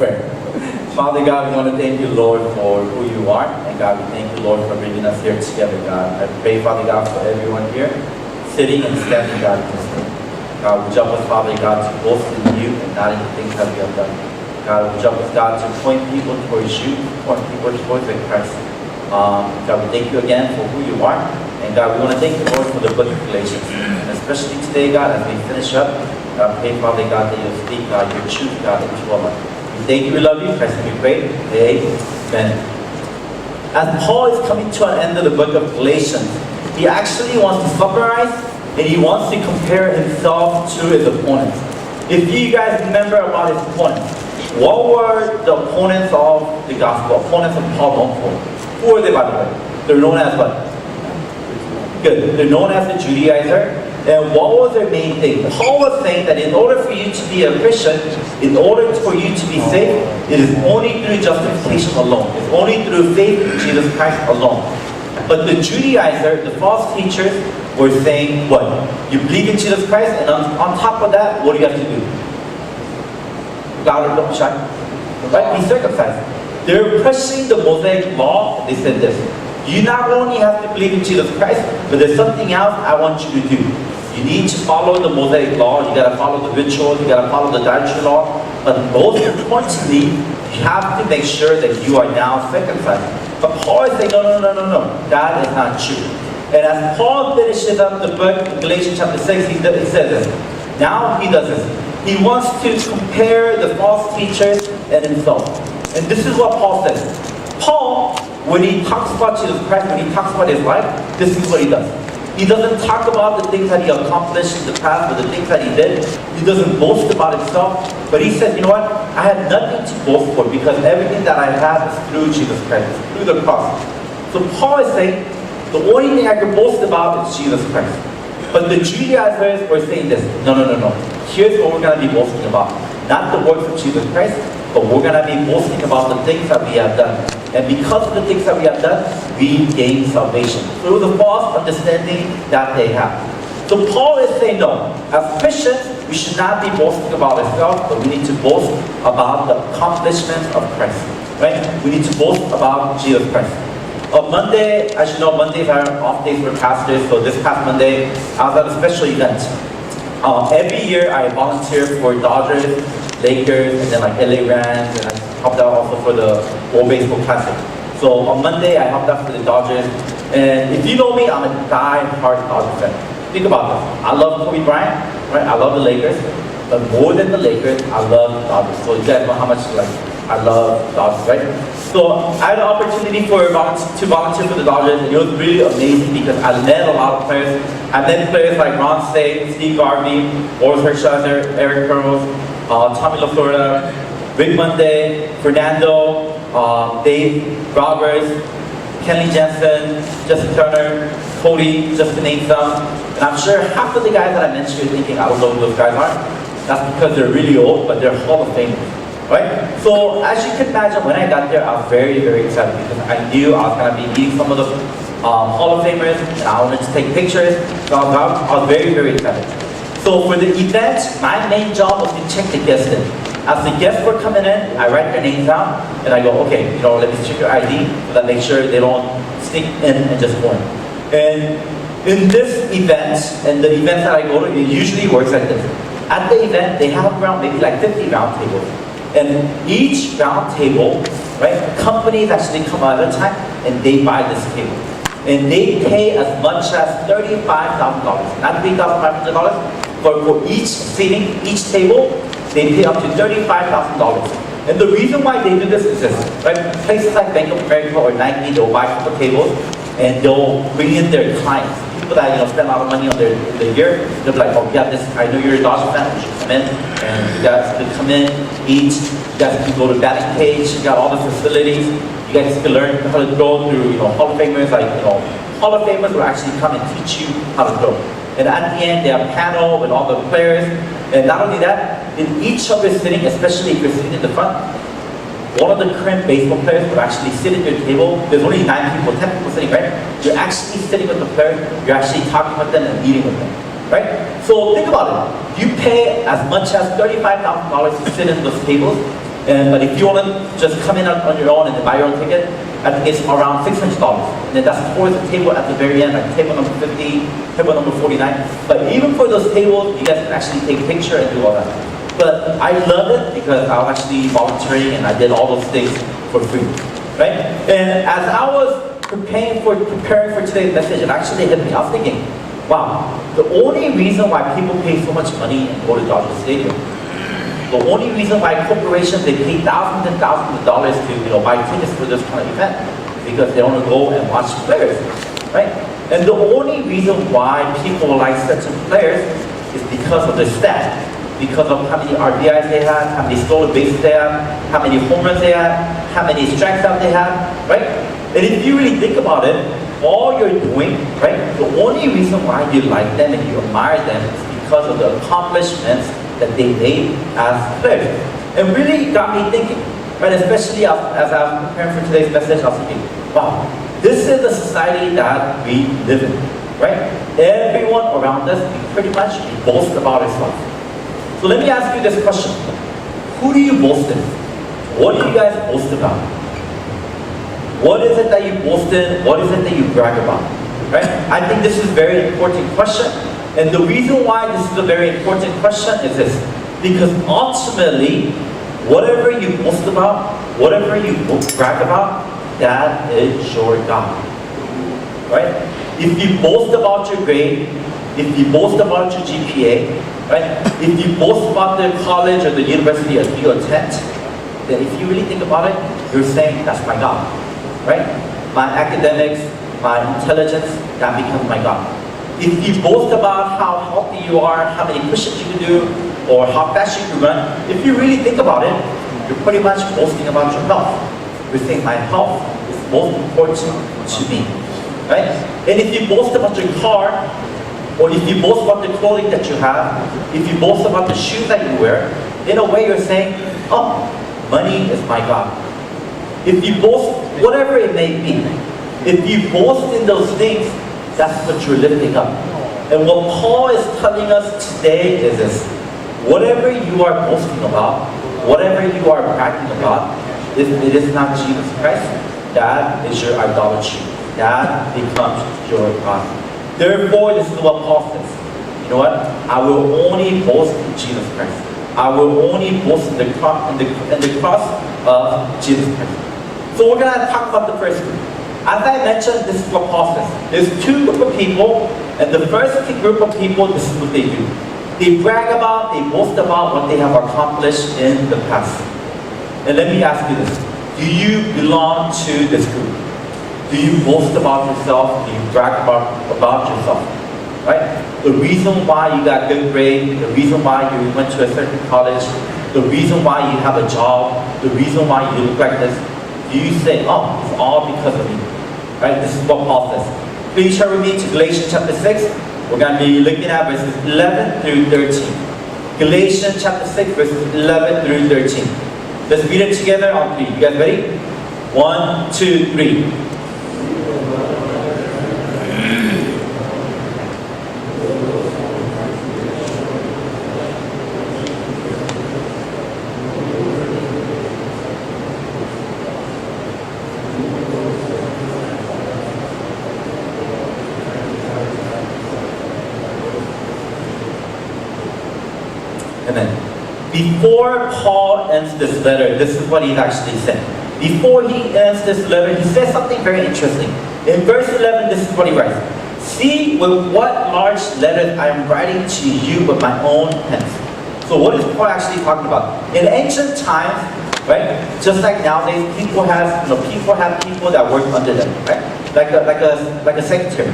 prayer. Father God, we want to thank you, Lord, for who you are. And God, we thank you, Lord, for bringing us here together, God. I pray, Father God, for everyone here, sitting and standing, God, in this room. God, would you help us, Father God, to boast in you and not in the things that we have done. God, would you help us, God, to point people towards you, point people towards the Christ. God, we thank you again for who you are. And God, we want to thank you, Lord, for the book of Galatians. And especially today, God, as we finish up, God, pray, Father God, that you'll speak, God, your truth, God, into our life. We thank you, we love you. Christ, we pray. Amen. As Paul is coming to an end of the book of Galatians, he actually wants to summarize and he wants to compare himself to his opponents. If you guys remember about his opponents, what were the opponents of the gospel, opponents of Paul known for? Who are they, by the way? They're known as what? Good. They're known as the Judaizer. And what was their main thing? Paul was saying that in order for you to be a Christian, in order for you to be saved, it is only through justification alone. It's only through faith in Jesus Christ alone. But the Judaizer, the false teachers, were saying what? You believe in Jesus Christ, and on top of that, what do you have to do? Louder, don't shy. Right? Be circumcised. They're pushing the Mosaic law. They said this. You not only have to believe in Jesus Christ, but there's something else I want you to do. You need to follow the Mosaic law. You got to follow the rituals. You got to follow the dietary law. But most importantly, you have to make sure that you are now circumcised. But Paul is saying, no. That is not true. And as Paul finishes up the book in Galatians chapter 6, he says this. Now he does this. He wants to compare the false teachers and himself. And this is what Paul says. Paul, when he talks about Jesus Christ, when he talks about his life, this is what he does. He doesn't talk about the things that he accomplished in the past or the things that he did. He doesn't boast about himself. But he says, you know what? I have nothing to boast for because everything that I have is through Jesus Christ, through the cross. So Paul is saying, the only thing I can boast about is Jesus Christ. But the Judaizers were saying this, no. Here's what we're going to be boasting about. Not the works of Jesus Christ, but we're going to be boasting about the things that we have done. And because of the things that we have done, we gain salvation. So it was a false understanding that they have. So Paul is saying, no, as Christians, we should not be boasting about ourselves, but we need to boast about the accomplishments of Christ. Right? We need to boast about Jesus Christ. On Monday, as you know, Mondays are off days for pastors. So this past Monday, I was at a special event. Every year, I volunteer for Dodgers, Lakers, and then like LA Rams, and I helped out also for the World Baseball Classic. So on Monday, I helped out for the Dodgers. And if you know me, I'm a die-hard Dodgers fan. Think about this. I love Kobe Bryant, right? I love the Lakers. But more than the Lakers, I love Dodgers. So you guys know how much I love Dodgers, right? So I had an opportunity to volunteer for the Dodgers, and it was really amazing because I met a lot of players. I met players like Ron Say, Steve Garvey, Boris Hershiser, Eric Pearls, Tommy LaFlorida, Rick Monday, Fernando, Dave Roberts, Kenley Jensen, Justin Turner, Cody, just to name some. And I'm sure half of the guys that I mentioned you're thinking, I don't know who those guys are. That's because they're really old, but they're Hall of Famers. Right? So as you can imagine, when I got there, I was very, very excited because I knew I was going to be meeting some of the Hall of Famers, and I wanted to take pictures. So I was very, very excited. So for the event, my main job was to check the guests in. As the guests were coming in, I write their names down, and I go, okay, let me check your ID, so that make sure they don't sneak in and just go in. And in this event, and the events that I go to, it usually works like this. At the event, they have around maybe like 50 round tables. And each round table, right, companies actually come out at a time and they buy this table. And they pay as much as $35,000, not $3,500, but for each seating, each table, they pay up to $35,000. And the reason why they do this is this, right? Places like Bank of America or Nike, they'll buy a couple tables and they'll bring in their clients. People that spend a lot of money on their year, they'll be like, oh yeah, I know you're a Dodger fan, you should come in, and you guys can come in, eat, you guys can go to batting cage, you got all the facilities, you guys can learn how to throw through, Hall of Famers, Hall of Famers will actually come and teach you how to throw. And at the end, they have a panel with all the players, and not only that, in each of your sitting, especially if you're sitting in the front, one of the current baseball players would actually sit at your table. There's only 9 people, 10 people sitting, right? You're actually sitting with the player. You're actually talking with them and eating with them, right? So think about it. You pay as much as $35,000 to sit in those tables, But if you want to just come in on your own and buy your own ticket, I think it's around $600. And then that's towards the table at the very end, like table number 50, table number 49. But even for those tables, you guys can actually take a picture and do all that. But I love it because I was actually volunteering and I did all those things for free, right? And as I was preparing for today's message, it actually hit me. I was thinking, wow, the only reason why people pay so much money and go to Dodger Stadium, the only reason why corporations, they pay thousands and thousands of dollars to buy tickets for this kind of event is because they want to go and watch players, right? And the only reason why people like certain players is because of the stats, because of how many RBIs they have, how many stolen bases they have, how many home runs they have, how many strikeouts they have, right? And if you really think about it, all you're doing, right, the only reason why you like them and you admire them is because of the accomplishments that they made as players. And really got me thinking, right, especially as I was preparing for today's message, I was thinking, wow, this is the society that we live in, right? Everyone around us, we pretty much boast about ourselves. So let me ask you this question. Who do you boast in? What do you guys boast about? What is it that you boast in? What is it that you brag about? Right? I think this is a very important question. And the reason why this is a very important question is this. Because ultimately, whatever you boast about, whatever you brag about, that is your God. Right? If you boast about your grade, if you boast about your GPA, right? If you boast about the college or the university that you attend, then if you really think about it, you're saying, that's my God. Right? My academics, my intelligence, that becomes my God. If you boast about how healthy you are, how many push-ups you can do, or how fast you can run, if you really think about it, you're pretty much boasting about your health. You're saying my health is most important to me. Right? And if you boast about your car, or if you boast about the clothing that you have, if you boast about the shoes that you wear, in a way you're saying, oh, money is my God. If you boast, whatever it may be, if you boast in those things, that's what you're lifting up. And what Paul is telling us today is this. Whatever you are boasting about, whatever you are bragging about, if it is not Jesus Christ, that is your idolatry. That becomes your God. Therefore, this is what Paul says. You know what? I will only boast in Jesus Christ. I will only boast in the cross of Jesus Christ. So we're going to talk about the first group. As I mentioned, this is what Paul says. There's two groups of people, and the first group of people, this is what they do. They brag about, they boast about what they have accomplished in the past. And let me ask you this. Do you belong to this group? Do you boast about yourself? Do you brag about yourself? Right? The reason why you got good grade, the reason why you went to a certain college, the reason why you have a job, the reason why you look like this, do you say, oh, it's all because of me? Right? This is what Paul says. Please turn with me to Galatians chapter 6. We're going to be looking at verses 11 through 13. Galatians chapter 6, verses 11 through 13. Let's read it together on 3. You guys ready? 1, 2, 3. Amen. Before Paul ends this letter, this is what he's actually said. Before he ends this letter, he says something very interesting. In verse 11, this is what he writes. See with what large letters I am writing to you with my own pen. So what is Paul actually talking about? In ancient times, right, just like nowadays, people have people that work under them, right? Like a secretary.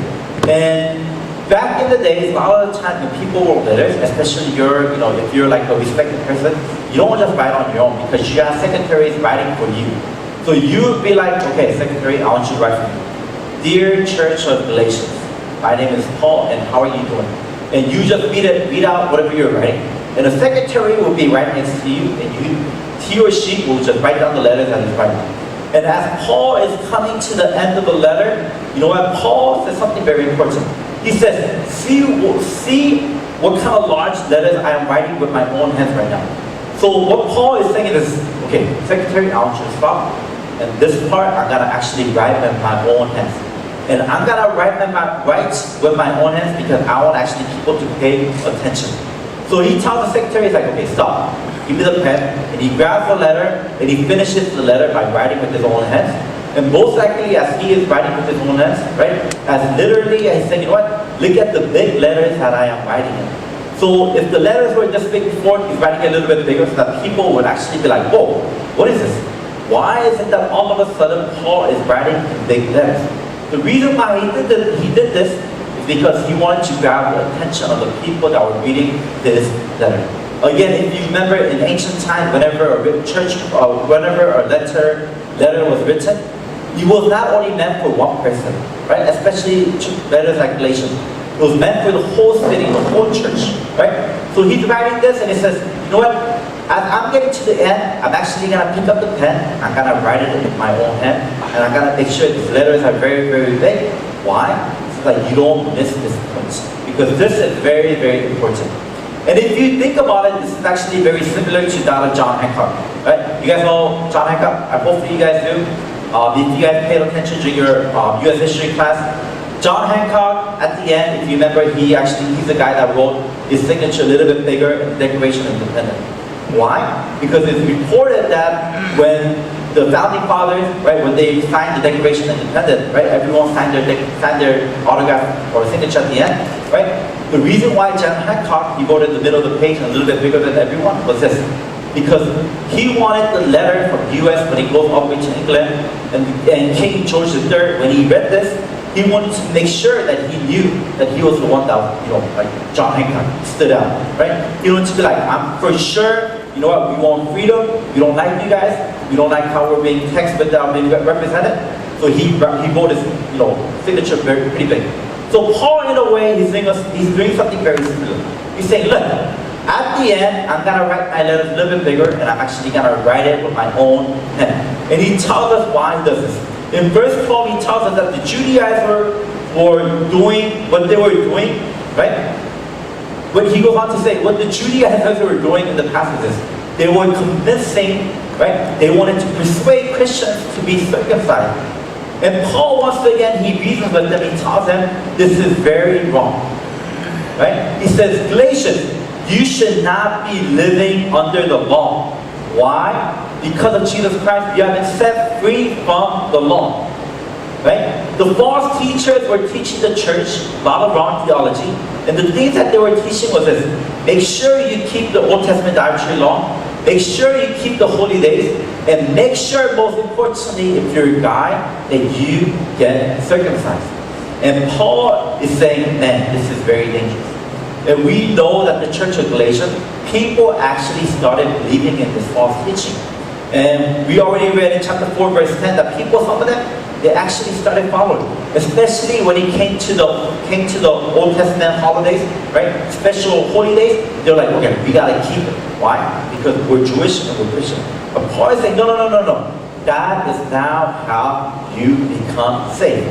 And back in the days, a lot of the time when people wrote letters, especially if you're like a respected person, you don't just write on your own because you have secretaries writing for you. So you would be like, okay, secretary, I want you to write for me. Dear Church of Galatians, my name is Paul, and how are you doing? And you just read out whatever you're writing. And the secretary will be right next to you, and he or she will just write down the letters that he's writing. And as Paul is coming to the end of the letter, you know what? Paul says something very important. He says, see what kind of large letters I am writing with my own hands right now. So what Paul is saying is, okay, secretary, I want you to stop. And this part, I'm gonna actually write with my own hands. And I'm gonna write with my own hands because I want actually people to pay attention. So he tells the secretary, he's like, okay, stop. Give me the pen. And he grabs the letter, and he finishes the letter by writing with his own hands. And most likely, as he is writing with his own hands, right, as literally, he's saying, you know what, look at the big letters that I am writing in. So if the letters were just big before, he's writing a little bit bigger so that people would actually be like, whoa, what is this? Why is it that all of a sudden Paul is writing in big letters? The reason why he did this is because he wanted to grab the attention of the people that were reading this letter. Again, if you remember in ancient times, whenever a church, whenever a letter was written, it was not only meant for one person, right? Especially letters like Galatians. It was meant for the whole city, the whole church, right? So he's writing this and he says, you know what? As I'm getting to the end, I'm actually going to pick up the pen, I'm going to write it in my own hand, and I'm going to make sure these letters are very, very big. Why? So that you don't miss this point. Because this is very, very important. And if you think about it, this is actually very similar to that of John Hancock, right? You guys know John Hancock? Hopefully you guys do. If you guys paid attention during your US history class, John Hancock, at the end, if you remember, he's the guy that wrote his signature a little bit bigger in the Declaration of Independence. Why? Because it's reported that when the founding fathers, right, when they signed the Declaration of Independence, right, everyone signed their autograph or signature at the end, right? The reason why John Hancock, he wrote in the middle of the page and a little bit bigger than everyone was this. Because he wanted the letter from the US when he goes all the way to England, and King George III, when he read this, he wanted to make sure that he knew that he was the one that, like John Hancock stood out, right? He wanted to be like, I'm for sure, you know what, we want freedom, we don't like you guys, we don't like how we're being taxed without being represented. So he wrote his, signature pretty big. So Paul, in a way, he's doing something very similar. He's saying, look, at the end, I'm going to write my letters a little bit bigger, and I'm actually going to write it with my own pen. And he tells us why he does this. In verse 12, he tells us that the Judaizers were doing what they were doing, right? But he goes on to say, what the Judaizers were doing in the passages, they were convincing, right? They wanted to persuade Christians to be circumcised. And Paul, once again, he reasons with them, he tells them, this is very wrong, right? He says, Galatians, you should not be living under the law. Why? Because of Jesus Christ, you have been set free from the law. Right? The false teachers were teaching the church a lot of wrong theology. And the things that they were teaching was this. Make sure you keep the Old Testament dietary law. Make sure you keep the holy days. And make sure, most importantly, if you're a guy, that you get circumcised. And Paul is saying, man, this is very dangerous. And we know that the church of Galatians, people actually started believing in this false teaching. And we already read in chapter 4, verse 10, that people, some of them, they actually started following. Especially when it came to the Old Testament holidays, right? Special holy days, they're like, okay, we gotta keep it. Why? Because we're Jewish and we're Christian. But Paul is saying, no. That is now how you become saved.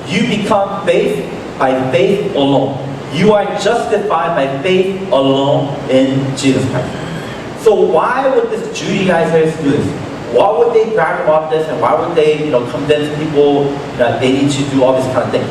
You become faith by faith alone. You are justified by faith alone in Jesus Christ. So why would these Judaizers do this? Why would they brag about this, and why would they, convince people that they need to do all this kind of thing?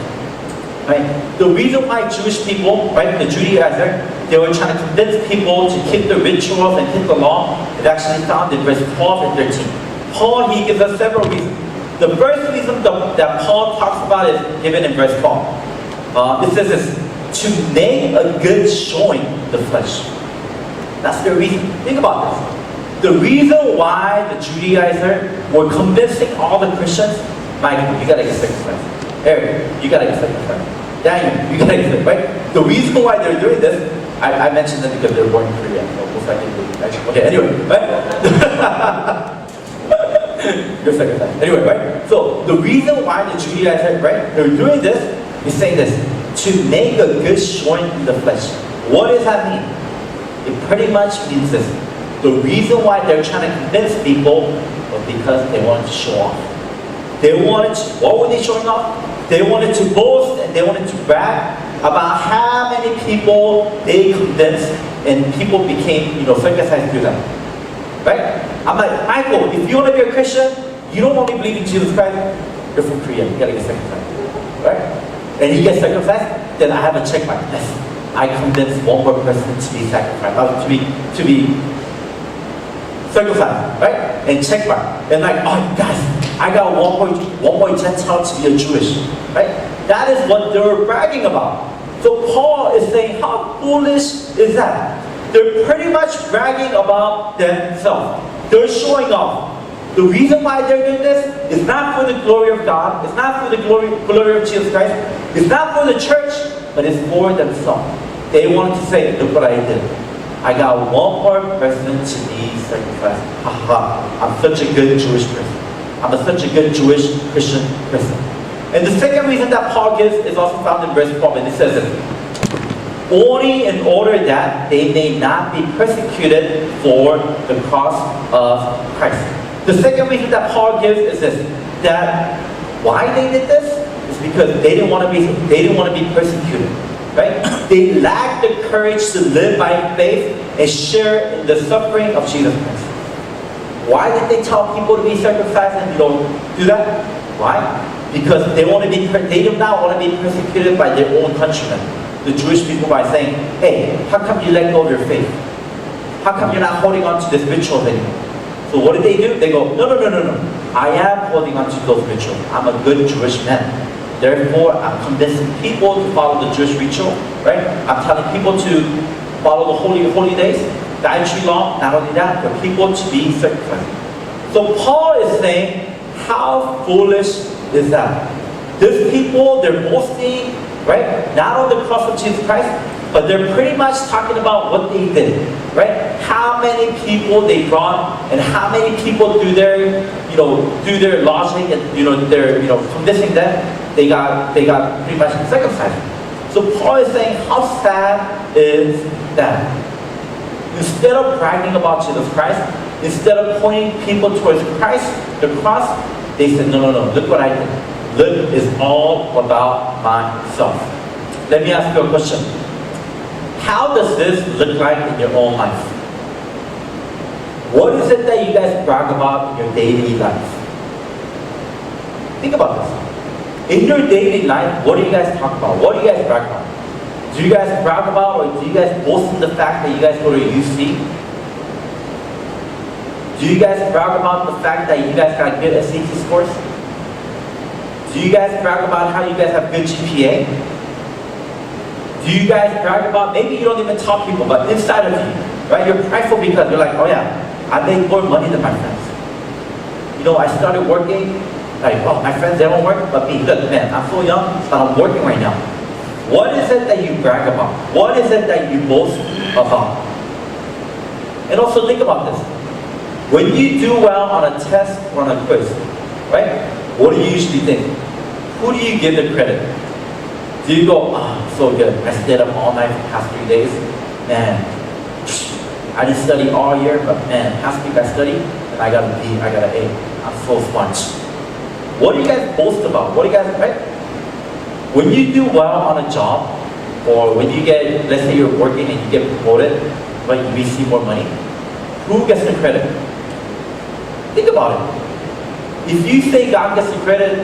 Right? The reason why Jewish people, right, the Judaizers, they were trying to convince people to keep the rituals and keep the law, is actually found in verse 12 and 13. Paul, he gives us several reasons. The first reason that Paul talks about is given in verse 12. It says this, to make a good showing the flesh. That's the reason. Think about this. The reason why the Judaizers were convincing all the Christians, Michael, you gotta get circumcised. Eric, you gotta get circumcised. Daniel, you gotta get circumcised, right? The reason why they're doing this, I mentioned that because they're born in Korea. Most likely, okay, anyway, right? You're circumcised. Anyway, right? So the reason why the Judaizers, right, they're doing this is saying this, to make a good showing in the flesh. What does that mean? It pretty much means this. The reason why they're trying to convince people was because they wanted to show off. What were they showing off? They wanted to boast and they wanted to brag about how many people they convinced and people became, circumcised through them. right? I'm like, Michael, if you want to be a Christian, you don't only believe in Jesus Christ, you're from Korea, you gotta get circumcised, right? And he gets circumcised, then I have a check mark. Yes, I convinced one more person to be sacrificed, to be circumcised, right? And check mark. And like, oh guys, I got one more Gentile to be a Jewish, right? That is what they were bragging about. So Paul is saying, how foolish is that? They're pretty much bragging about themselves. They're showing off. The reason why they're doing this is not for the glory of God. It's not for the glory of Jesus Christ. It's not for the church, but it's for themselves. They want to say, look what I did. I got one more person to be circumcised. I'm such a good Jewish person. I'm such a good Jewish Christian person. And the second reason that Paul gives is also found in verse 12, and it says this: only in order that they may not be persecuted for the cross of Christ. The second reason that Paul gives is this: that why they did this is because they didn't want to be persecuted, right? They lacked the courage to live by faith and share in the suffering of Jesus Christ. Why did they tell people to be circumcised and don't do that? Why? Because they do not want to be persecuted by their own countrymen, the Jewish people, by saying, hey, how come you let go of your faith? How come you're not holding on to this ritual anymore? So what do? They go, no. I am holding on to those rituals. I'm a good Jewish man. Therefore, I'm convincing people to follow the Jewish ritual, right? I'm telling people to follow the holy days, dietary law. Not only that, for people to be circumcised. So Paul is saying, how foolish is that? These people, they're boasting, right? Not on the cross of Jesus Christ, but they're pretty much talking about what they did, right? How many people they brought, and how many people through their logic and their convincing them, they got pretty much circumcised. So Paul is saying, how sad is that? Instead of bragging about Jesus Christ, instead of pointing people towards Christ, the cross, they said, no, look what I did. Look, is all about myself. Let me ask you a question. How does this look like in your own life? What is it that you guys brag about in your daily life? Think about this. In your daily life, what do you guys talk about? What do you guys brag about? Do you guys brag about, or do you guys boast in the fact that you guys go to UC? Do you guys brag about the fact that you guys got good SAT scores? Do you guys brag about how you guys have good GPA? Do you guys brag about, maybe you don't even tell people, but inside of you, right? You're prideful because you're like, oh yeah, I make more money than my friends. I started working, like, well, my friends, they don't work, but me, look, man, I'm so young, but I'm working right now. What is it that you brag about? What is it that you boast about? And also think about this. When you do well on a test or on a quiz, right? What do you usually think? Who do you give the credit? Do you go, so good, I stayed up all night for the past 3 days? Man, I didn't study all year, but man, past week I studied, and I got a B, I got an A. I'm so smart. What do you guys boast about? What do you guys, right? When you do well on a job, or when you get, let's say you're working and you get promoted, but you receive more money, who gets the credit? Think about it. If you say God gets the credit,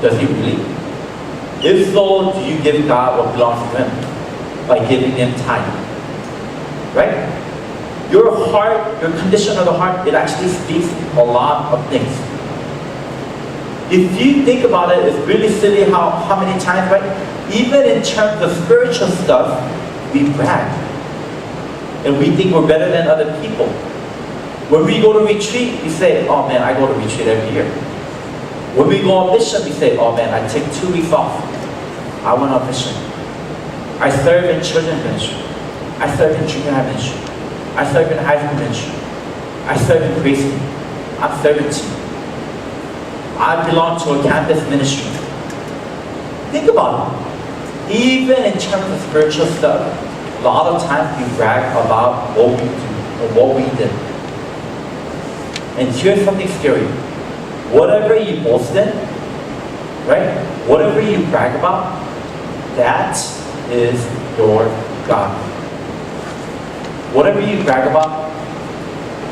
does he really? If so, do you give God what belongs to him by giving him time? Right? Your heart, your condition of the heart, it actually speaks a lot of things. If you think about it, it's really silly how many times, right? Even in terms of spiritual stuff, we brag. And we think we're better than other people. When we go to retreat, we say, oh man, I go to retreat every year. When we go on mission, we say, oh man, I take 2 weeks off. I went on mission. I serve in children's ministry. I serve in junior high ministry. I serve in high school ministry. I serve in praise team. I'm serving team. I belong to a campus ministry. Think about it. Even in terms of spiritual stuff, a lot of times we brag about what we do or what we did. And here's something scary. Whatever you boast in, right? Whatever you brag about, that is your God. Whatever you brag about,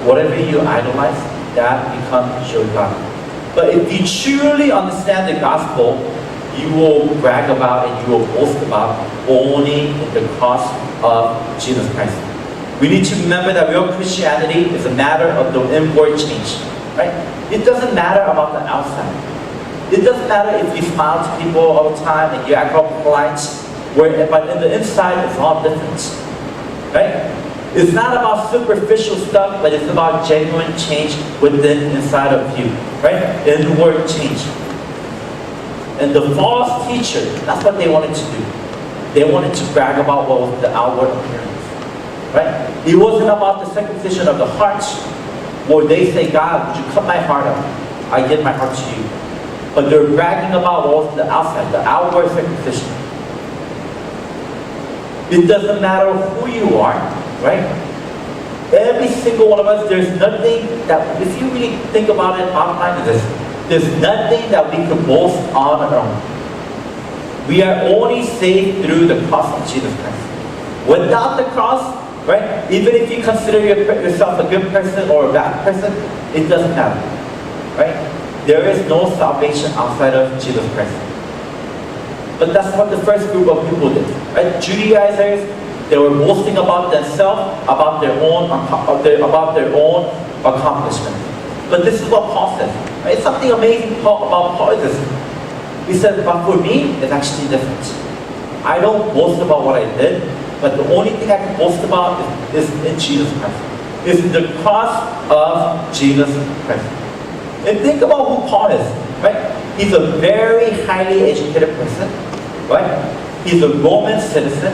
whatever you idolize, that becomes your God. But if you truly understand the gospel, you will brag about and you will boast about owning the cross of Jesus Christ. We need to remember that real Christianity is a matter of the inward change, right? It doesn't matter about the outside. It doesn't matter if you smile to people all the time and you act all polite, but in the inside it's all different, right? It's not about superficial stuff, but it's about genuine change within inside of you, right? Inward change. And the false teacher, that's what they wanted to do. They wanted to brag about what was the outward appearance, right? It wasn't about the circumcision of the heart, where they say, God, would you cut my heart out? I give my heart to you. But they're bragging about what was the outside, the outward circumcision. It doesn't matter who you are, right? Every single one of us, there's nothing that, if you really think about it, bottom line is this, there's nothing that we can boast on our own. We are only saved through the cross of Jesus Christ. Without the cross, right, even if you consider yourself a good person or a bad person, it doesn't matter, right? There is no salvation outside of Jesus Christ. But that's what the first group of people did, right? Judaizers, they were boasting about themselves, about their own accomplishment. But this is what Paul says. Right? It's something amazing about Paul is this. He said, but for me, it's actually different. I don't boast about what I did, but the only thing I can boast about is in Jesus Christ. It's the cross of Jesus Christ. And think about who Paul is, right? He's a very highly educated person, right? He's a Roman citizen.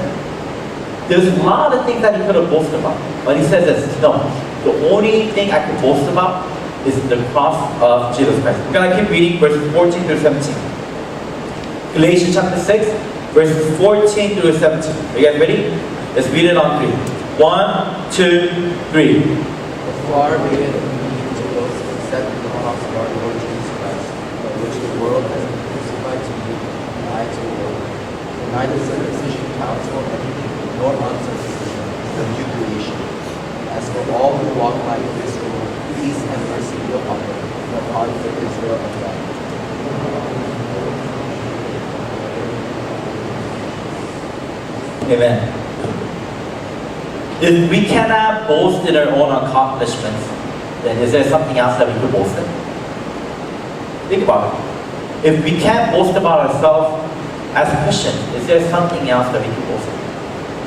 There's a lot of things that he could have boasted about. But he says this, no, the only thing I can boast about is the cross of Jesus Christ. We're going to keep reading verses 14 through 17. Galatians chapter 6, verses 14 through 17. Are you guys ready? Let's read it on 3. 1, 2, 3. Far be it from me to boast except in the cross of our Lord Jesus Christ, by which the world has been crucified to me, and I to the world. For neither circumcision counts for anything, nor uncircumcision, the new creation. As for all who walk by this rule, peace and mercy be upon them, the heart of Israel of God. Amen. If we cannot boast in our own accomplishments, then is there something else that we could boast in? Think about it. If we can't boast about ourselves as Christians, is there something else that we can boast in?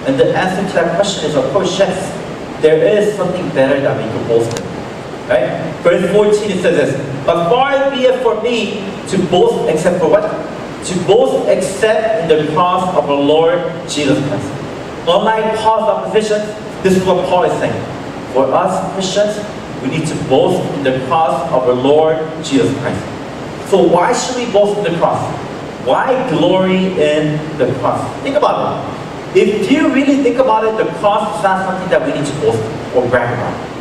And the answer to that question is, of course, yes. There is something better that we can boast in. Right? Verse 14 it says this, but far be it for me to boast except for what? To boast except in the cross of our Lord Jesus Christ. Unlike Paul's opposition, this is what Paul is saying. For us Christians, we need to boast in the cross of our Lord Jesus Christ. So why should we boast in the cross? Why glory in the cross? Think about it. If you really think about it, the cross is not something that we need to boast or brag about.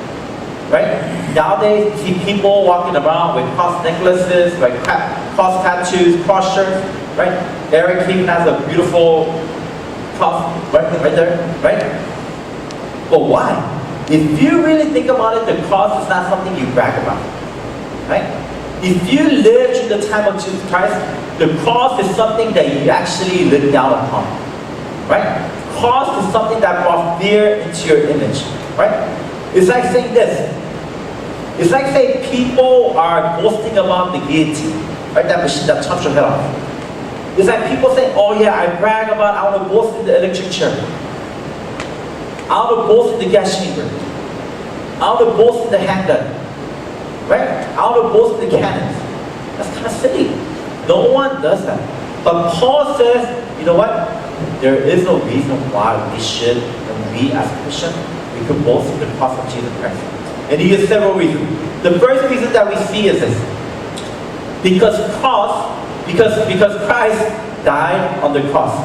Right? Nowadays, you see people walking around with cross necklaces, like cross tattoos, cross shirts, right? Eric even has a beautiful cross right there, right? But why? If you really think about it, the cross is not something you brag about, right? If you lived in the time of Jesus Christ, the cross is something that you actually look down upon, right? Cross is something that brought fear into your image, right? It's like saying this. It's like saying people are boasting about the guillotine, right? That machine that chops your head off. It's like people saying, oh yeah, I brag about, I want to boast in the electric chair. I want to boast in the gas chamber. I want to boast in the handgun. Right? I want to boast in the cannons. That's kind of silly. No one does that. But Paul says, you know what? There is no reason why we should, and we as Christians, we could boast in the cross of Jesus Christ. And he gives several reasons. The first reason that we see is this. Because Christ died on the cross.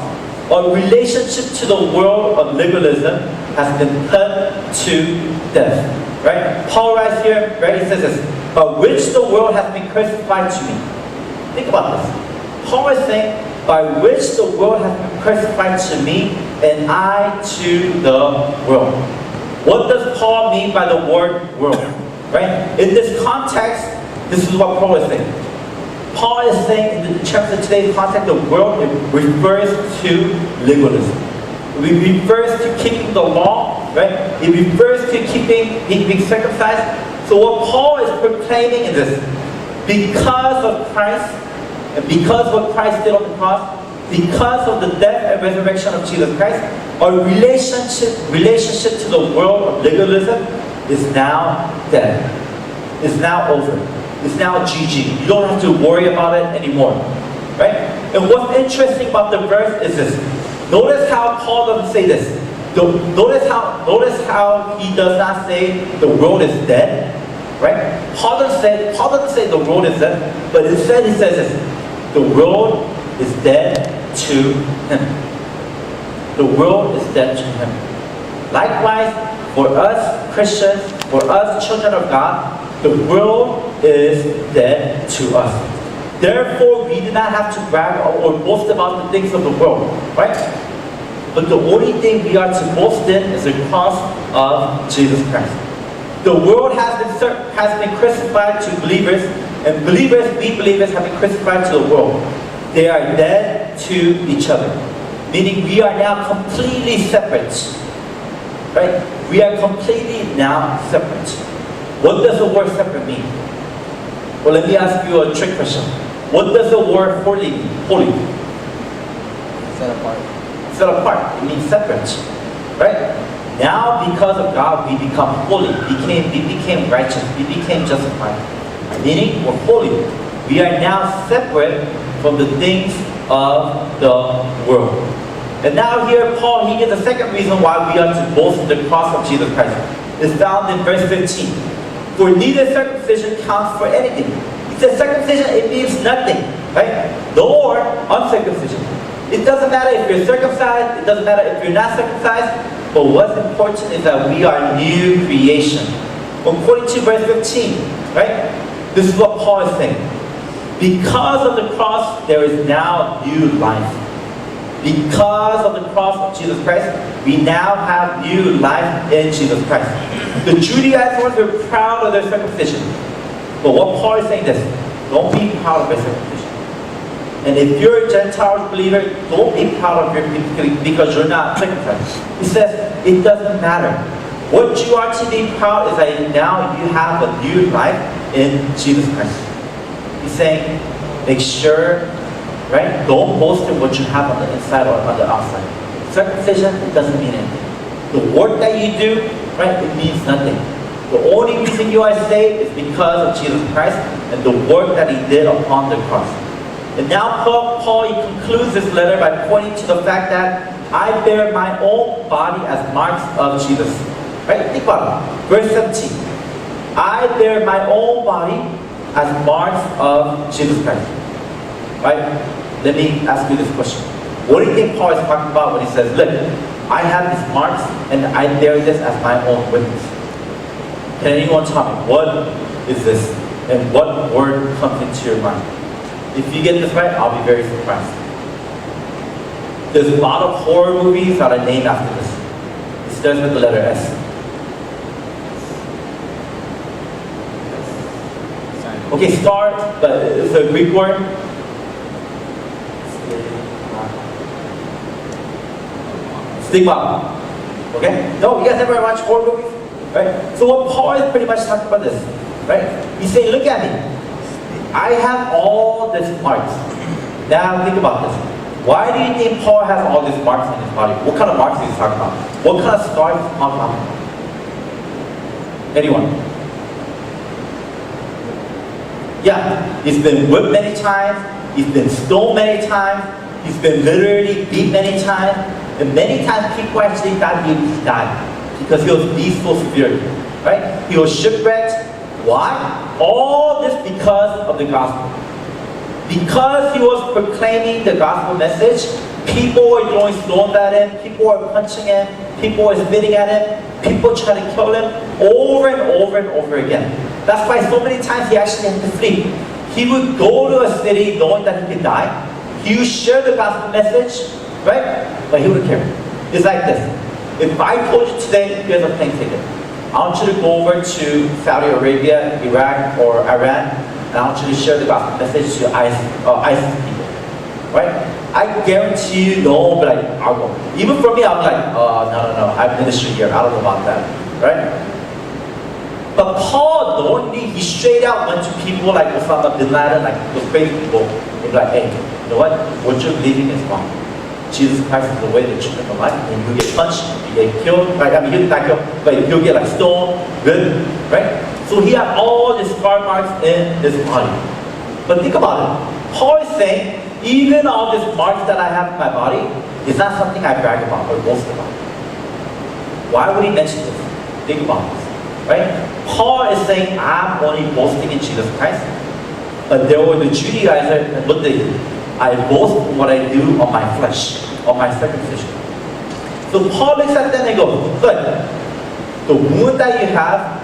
Our relationship to the world of legalism has been put to death. Right? Paul writes here, right? He says this, by which the world has been crucified to me. Think about this. Paul is saying, by which the world has been crucified to me, and I to the world. What does Paul mean by the word world? Right? In this context, this is what Paul is saying. Paul is saying in terms of today's context, the world, it refers to legalism. It refers to keeping the law, right? It refers to being circumcised. So what Paul is proclaiming is this: because of Christ, and because of what Christ did on the cross, because of the death and resurrection of Jesus Christ, our relationship to the world of legalism is now dead. It's now over. It's now GG. You don't have to worry about it anymore. Right? And what's interesting about the verse is this. Notice how Paul doesn't say this. Notice how he does not say the world is dead. Right? Paul doesn't say the world is dead, but instead he says this. The world is dead to him. The world is dead to him. Likewise, for us Christians, for us children of God, the world is dead to us. Therefore, we do not have to brag or boast about the things of the world, right? But the only thing we are to boast in is the cross of Jesus Christ. The world has been crucified to believers, and we believers have been crucified to the world. They are dead to each other, meaning we are now completely separate, right? We are completely now separate. What does the word separate mean? Well, let me ask you a trick question. What does the word holy mean? Holy. Set apart. Set apart. It means separate. Right? Now, because of God, we become holy. We became righteous. We became justified. Meaning, we're holy. We are now separate from the things of the world. And now here, Paul, he gives a second reason why we are to boast in the cross of Jesus Christ. It's found in verse 15. For neither circumcision counts for anything. He says circumcision, it means nothing, right? Nor uncircumcision. It doesn't matter if you're circumcised, it doesn't matter if you're not circumcised, but what's important is that we are new creation. According to verse 15, right? This is what Paul is saying. Because of the cross, there is now new life. Because of the cross of Jesus Christ, we now have new life in Jesus Christ. The Judaizers were proud of their circumcision. But what Paul is saying is, don't be proud of your circumcision. And if you're a Gentile believer, don't be proud of your because you're not circumcised. He says, it doesn't matter. What you are to be proud is that now you have a new life in Jesus Christ. He's saying, make sure, right? Don't boast in what you have on the inside or on the outside. Circumcision, it doesn't mean anything. The work that you do, right, it means nothing. The only reason you are saved is because of Jesus Christ and the work that He did upon the cross. And now Paul he concludes this letter by pointing to the fact that I bear my own body as marks of Jesus. Right? Think about it. Verse 17. I bear my own body as marks of Jesus Christ. Right? Let me ask you this question. What do you think Paul is talking about when he says, look, I have these marks and I bear this as my own witness? Can anyone tell me, what is this? And what word comes into your mind? If you get this right, I'll be very surprised. There's a lot of horror movies that are named after this. It starts with the letter S. Okay, star, but it's a Greek word. Stigma. Okay? No, you guys ever watch horror movies? Right? So what Paul is pretty much talking about this. Right? He's saying, look at me. I have all these marks. Now think about this. Why do you think Paul has all these marks on his body? What kind of marks is he talking about? What kind of scars is Paul talking about? Anyone? Yeah, he's been whipped many times. He's been stoned many times. He's been literally beat many times. And many times people actually thought he died because he was beat so severely. Right? He was shipwrecked. Why? All this because of the gospel. Because he was proclaiming the gospel message, people were throwing stones at him, people were punching him, people were spitting at him, people tried to kill him over and over and over again. That's why so many times he actually had to flee. He would go to a city knowing that he could die. He would share the gospel message, right? But he wouldn't care. It's like this. If I told you today, here's a plane ticket. I want you to go over to Saudi Arabia, Iraq, or Iran, and I want you to share the gospel message to ISIS people, right? I guarantee you, no, but I'll go. Even for me, I'm like, no, I have ministry here. I don't know about that, right? But Paul, the only he straight out went to people like Osama bin Laden, like those crazy people. He'd be like, hey, you know what you're believing is wrong. Jesus Christ is the way, the truth, and the life. And you get punched, you get killed, right? I mean, you get not killed, but you'll get like stoned, good, right? So he had all these scar marks in his body. But think about it. Paul is saying, even all these marks that I have in my body is not something I brag about or boast about. Why would he mention this? Think about this, right? Paul is saying, I'm only boasting in Jesus Christ. But there were the Judaizers, and what they do? I boast in what I do on my flesh, on my circumcision. So Paul looks at them and goes, look, the wound that you have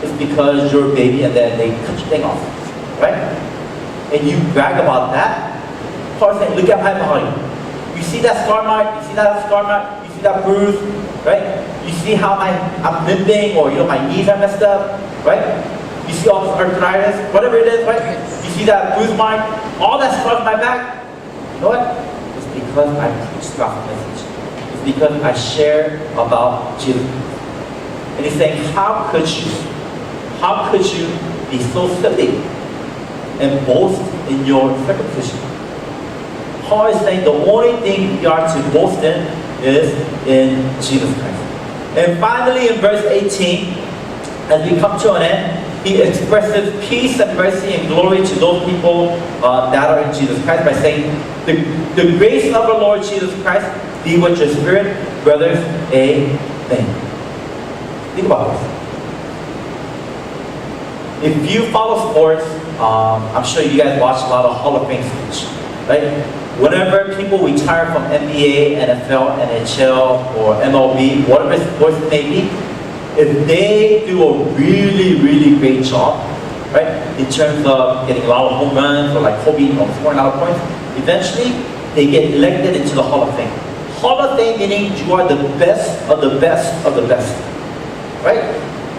is because you're a baby and then they cut your thing off, right? And you brag about that. Paul's saying, look at my body. You see that scar mark? You see that scar mark? You see that bruise, right? You see how I'm limping, or my knees are messed up, right? You see all this arthritis, whatever it is, right? You see that bruise mark, all that stuff on my back. You know what? It's because I preach the gospel message. It's because I share about Jesus. And he's saying, how could you be so silly and boast in your circumcision? Paul is saying the only thing we are to boast in is in Jesus Christ. And finally, in verse 18, as we come to an end, he expresses peace and mercy and glory to those people that are in Jesus Christ by saying, the grace of our Lord Jesus Christ be with your spirit, brothers. Amen. Think about this. If you follow sports, I'm sure you guys watch a lot of Hall of Fame speech, right? Whenever people retire from NBA, NFL, NHL, or MLB, whatever sports it may be, if they do a really, really great job, right, in terms of getting a lot of home runs or like Kobe, scoring a lot of points, eventually they get elected into the Hall of Fame. Hall of Fame meaning you are the best of the best of the best, right?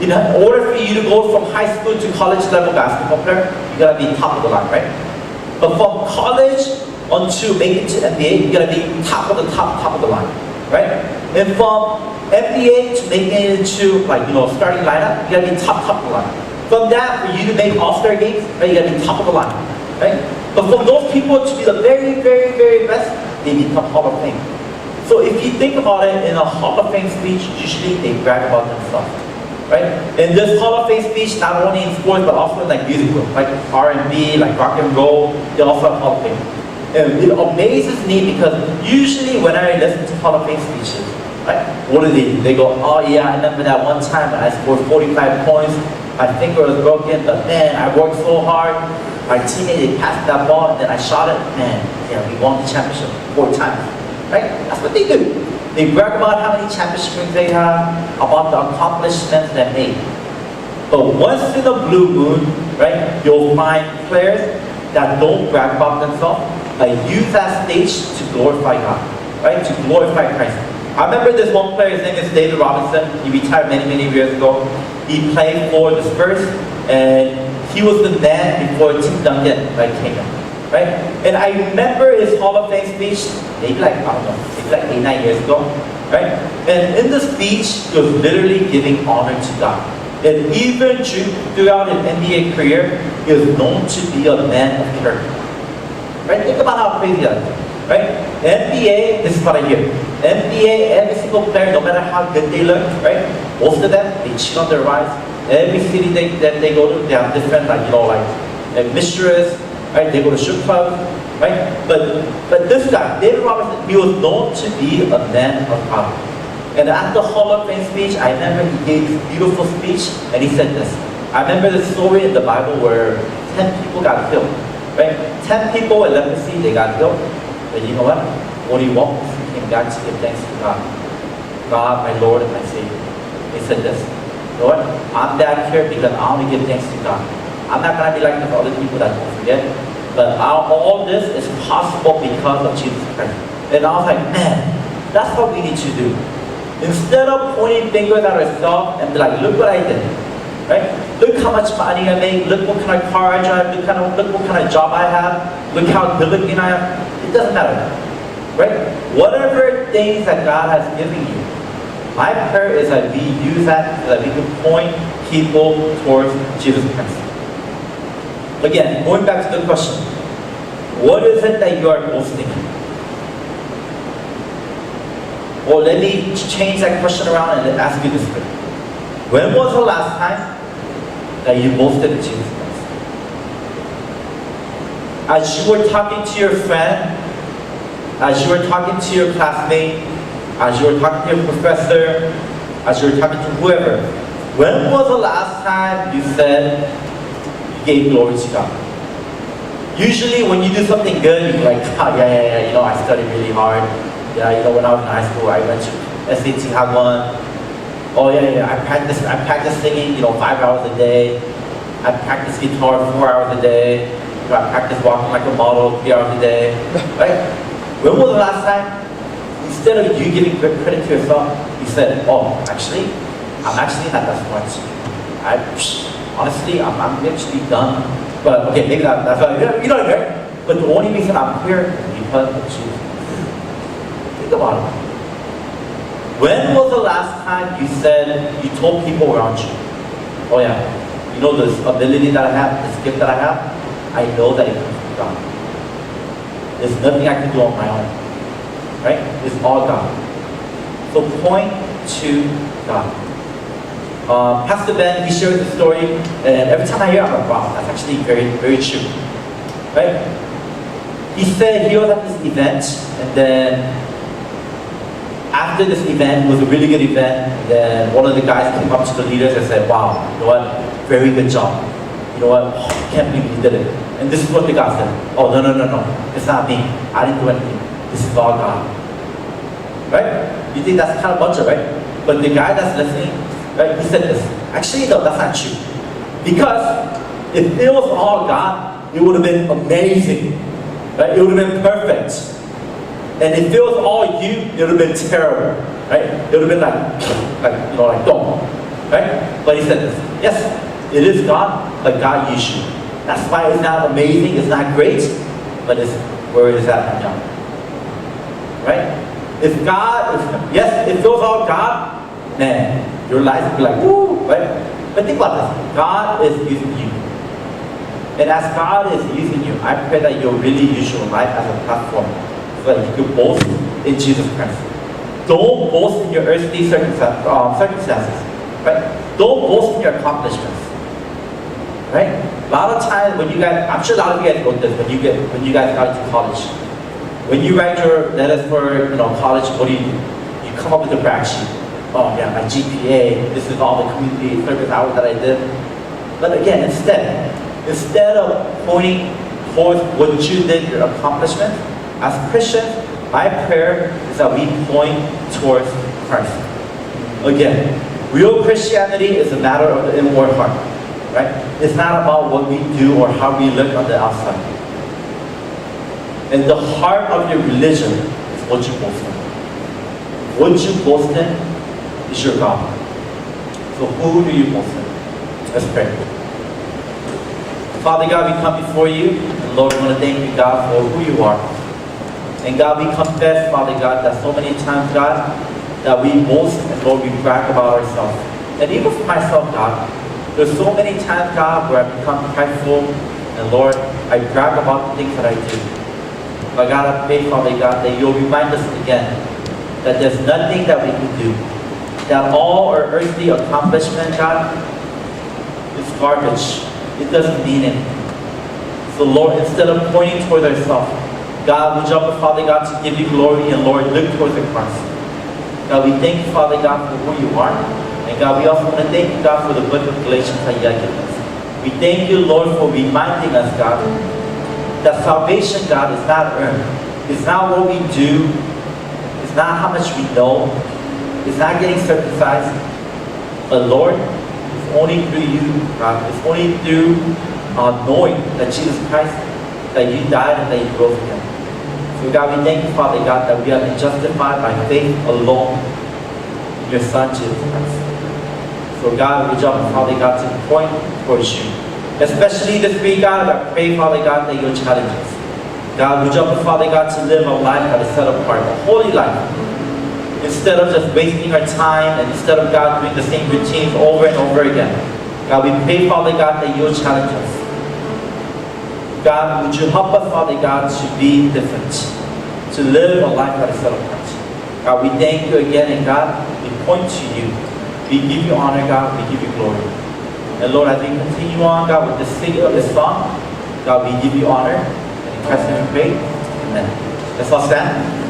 In order for you to go from high school to college level basketball player, you gotta be top of the line, right? But from college onto make it to NBA, you gotta be top of the top of the line, right? And from NBA to make it into starting lineup, you gotta be top of the line. From that, for you to make All-Star games, right, you gotta be top of the line, right? But for those people to be the very, very, very best, they become Hall of Fame. So if you think about it, in a Hall of Fame speech, usually they brag about themselves, right? In this Hall of Fame speech, not only in sports but also in like music, like R&B, like rock and roll, they also have Hall of Fame. And it amazes me because usually when I listen to Hall of Fame speeches, right, what do? They go, oh yeah, I remember that one time I scored 45 points, my finger was broken, but man, I worked so hard. My teammate, they passed that ball, and then I shot it, man, yeah, we won the championship 4 times, right? That's what they do. They brag about how many championship rings they have, about the accomplishments they made. But once in a blue moon, right, you'll find players that don't brag about themselves, but use that stage to glorify God, right, to glorify Christ. I remember this one player, his name is David Robinson. He retired many, many years ago. He played for the Spurs, and he was the man before Tim Duncan came in, right? And I remember his Hall of Fame speech, maybe like 8, 9 years ago, right? And in the speech, he was literally giving honor to God. And even throughout his NBA career, he was known to be a man of character. Right? Think about how crazy that is. Right? NBA, this is what I hear. NBA, every single player, no matter how good they look, right? Most of them, they cheat on their wives. Every city that they go to, they have different, like mistress, right? They go to strip clubs, right? But this guy, David Robinson, he was known to be a man of God. And at the Hall of Fame speech, I remember he gave this beautiful speech, and he said this. I remember the story in the Bible where 10 people got killed, right? 10 people with leprosy, they got killed. But you know what? When he walked, he came back to give thanks to God. God, my Lord and my Savior. He said this. You know what? I'm back here because I want to give thanks to God. I'm not going to be like those other people that don't forget. But all this is possible because of Jesus Christ. And I was like, man, that's what we need to do. Instead of pointing fingers at ourselves and be like, look what I did, right? Look how much money I make, look what kind of car I drive, look what kind of job I have, look how good looking I am. It doesn't matter, right? Whatever things that God has given you, my prayer is that we use that so that we can point people towards Jesus Christ. Again, going back to the question, what is it that you are boasting in? Or let me change that question around and ask you this way. When was the last time that you boasted in Jesus Christ? As you were talking to your friend, as you were talking to your classmate, as you were talking to your professor, as you were talking to whoever, when was the last time you said you gave glory to God? Usually when you do something good, you're like, oh, yeah, I studied really hard. Yeah, when I was in high school, I went to SAT Hagwon. Oh yeah, I practiced singing, 5 hours a day. I practiced guitar 4 hours a day. I practiced walking like a model 3 hours a day. Right? When was the last time, instead of you giving credit to yourself, you said, oh, actually, I'm actually not that smart. Honestly, I'm actually done. But okay, maybe that's why, right? But the only reason I'm here is because of Jesus. Think about it. When was the last time you told people around you, oh yeah, this ability that I have, this gift that I have, I know that it comes from God. There's nothing I can do on my own. Right? It's all God. So point to God. Pastor Ben, he shares the story, and every time I hear it, I'm like, wow, that's actually very, very true. Right? He said he was at this event, and then after this event, it was a really good event, and then one of the guys came up to the leaders and said, wow, you know what, very good job. You know what, I can't believe you did it. And this is what the guy said, oh, no, it's not me. I didn't do anything. This is all God. Right? You think that's kind of bullshit, right? But the guy that's listening, right, he said this. Actually, no, that's not true. Because if it was all God, it would have been amazing. Right? It would have been perfect. And if it was all you, it would have been terrible, right? It would have been like dumb, right? But he said this, yes, it is God, but God used you. That's why it's not amazing, it's not great, but it's where it is at now, right? If it was all God, man, your life would be like, woo, right? But think about this, God is using you. And as God is using you, I pray that you'll really use your life as a platform that you could boast in Jesus Christ. Don't boast in your earthly circumstances, right? Don't boast in your accomplishments, right? A lot of times when you guys, I'm sure a lot of you guys wrote this when you guys got into college. When you write your letters for college, what do? You come up with a brag sheet. Oh yeah, my GPA. This is all the community service hours that I did. But again, instead of pointing towards what you did, your accomplishment. As Christians, my prayer is that we point towards Christ. Again, real Christianity is a matter of the inward heart, right? It's not about what we do or how we look on the outside. And the heart of your religion is what you boast in. What you boast in is your God. So who do you boast in? Let's pray. Father God, we come before you, and Lord, we want to thank you, God, for who you are. And God, we confess, Father God, that so many times, God, that we boast and Lord, we brag about ourselves. And even for myself, God, there's so many times, God, where I become prideful, and Lord, I brag about the things that I do. But God, I pray, Father God, that you'll remind us again that there's nothing that we can do. That all our earthly accomplishment, God, is garbage. It doesn't mean anything. So Lord, instead of pointing towards ourselves, God, we jump up, Father God, to give you glory, and Lord, look towards the cross. God, we thank you, Father God, for who you are. And God, we also want to thank you, God, for the book of Galatians that you have given us. We thank you, Lord, for reminding us, God, that salvation, God, is not earned. It's not what we do. It's not how much we know. It's not getting circumcised. But Lord, it's only through you, God. It's only through knowing that Jesus Christ, that you died and that you rose again. So God, we thank you, Father God, that we have been justified by faith alone. your Son, Jesus Christ. So God, we jump, Father God, to point towards you. Especially this week, God, I pray, Father God, that you'll challenge us. God, we jump, Father God, to live a life that is set apart, a holy life. Instead of just wasting our time, and instead of God doing the same routines over and over again. God, we pray, Father God, that you'll challenge us. God, would you help us, Father God, to be different, to live a life that is set apart. God, we thank you again, and God, we point to you. We give you honor, God, we give you glory. And Lord, as we continue on, God, with the singing of this song, God, we give you honor. And in Christ's name we pray. Amen. Let's all stand.